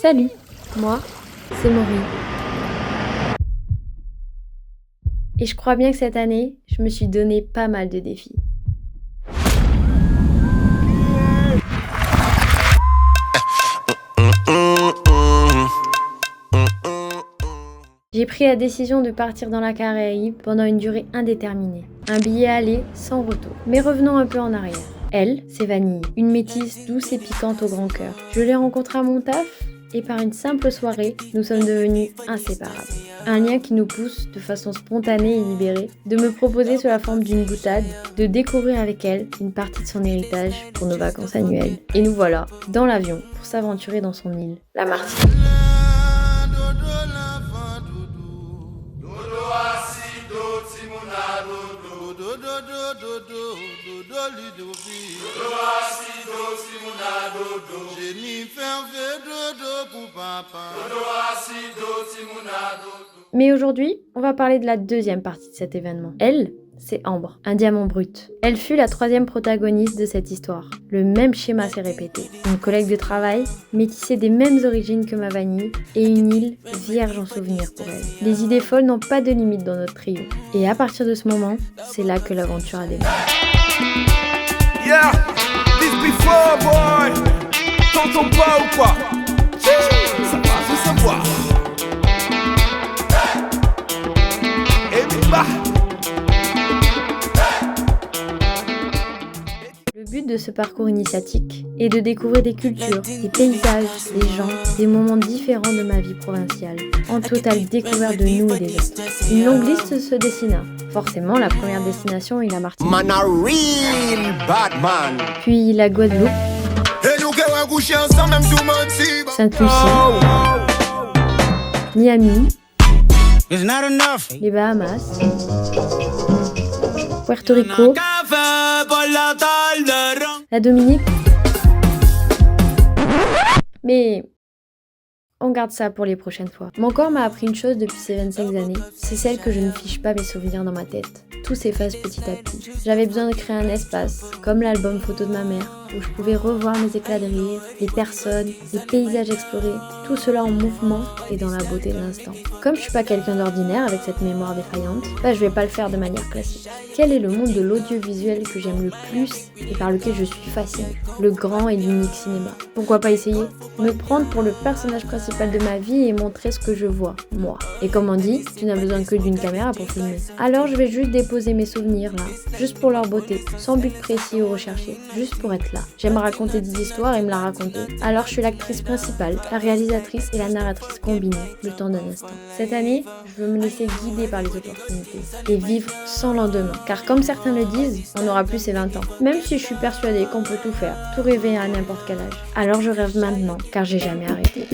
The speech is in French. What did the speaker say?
Salut, moi, c'est Maury. Et je crois bien que cette année, je me suis donné pas mal de défis. J'ai pris la décision de partir dans la Caraïbe pendant une durée indéterminée. Un billet aller sans retour. Mais revenons un peu en arrière. Elle, c'est Vanille, une métisse douce et piquante au grand cœur. Je l'ai rencontrée à mon taf et par une simple soirée, nous sommes devenus inséparables. Un lien qui nous pousse, de façon spontanée et libérée, de me proposer sous la forme d'une boutade, de découvrir avec elle une partie de son héritage pour nos vacances annuelles. Et nous voilà, dans l'avion, pour s'aventurer dans son île, la Martinique. Mais aujourd'hui, on va parler de la deuxième partie de cet événement. Elle, c'est Ambre, un diamant brut. Elle fut la troisième protagoniste de cette histoire. Le même schéma s'est répété. Une collègue de travail, métissée des mêmes origines que ma Vanille, et une île vierge en souvenir pour elle. Les idées folles n'ont pas de limite dans notre trio. Et à partir de ce moment, c'est là que l'aventure a démarré. Yeah, this before boy. T'entends pas ou quoi? Ça va se savoir. Et bah. Le but de ce parcours initiatique est de découvrir des cultures, des paysages, des gens, des moments différents de ma vie provinciale, en totale découverte de nous et des autres. Une longue liste se dessina. Forcément, la première destination est la Martinique. Man a real bad man. Puis la Guadeloupe, Sainte-Lucie, Miami, les Bahamas, Puerto Rico, la Dominique. Mais on garde ça pour les prochaines fois. Mon corps m'a appris une chose depuis ces 25 années, c'est celle que je ne fiche pas mes souvenirs dans ma tête. Tout s'efface petit à petit. J'avais besoin de créer un espace, comme l'album photo de ma mère, où je pouvais revoir mes éclats de rire, les personnes, les paysages explorés, tout cela en mouvement et dans la beauté de l'instant. Comme je suis pas quelqu'un d'ordinaire avec cette mémoire défaillante, je vais pas le faire de manière classique. Quel est le monde de l'audiovisuel que j'aime le plus et par lequel je suis fascinée? Le grand et l'unique cinéma. Pourquoi pas essayer? Me prendre pour le personnage principal de ma vie et montrer ce que je vois, moi. Et comme on dit, tu n'as besoin que d'une caméra pour filmer. Alors je vais juste déposer mes souvenirs là, juste pour leur beauté, sans but précis ou recherché, juste pour être là. J'aime raconter des histoires et me la raconter. Alors je suis l'actrice principale, la réalisatrice et la narratrice combinée, le temps d'un instant. Cette année, je veux me laisser guider par les opportunités et vivre sans lendemain. Car comme certains le disent, on n'aura plus ses 20 ans. Même si je suis persuadée qu'on peut tout faire, tout rêver à n'importe quel âge. Alors je rêve maintenant, car j'ai jamais arrêté.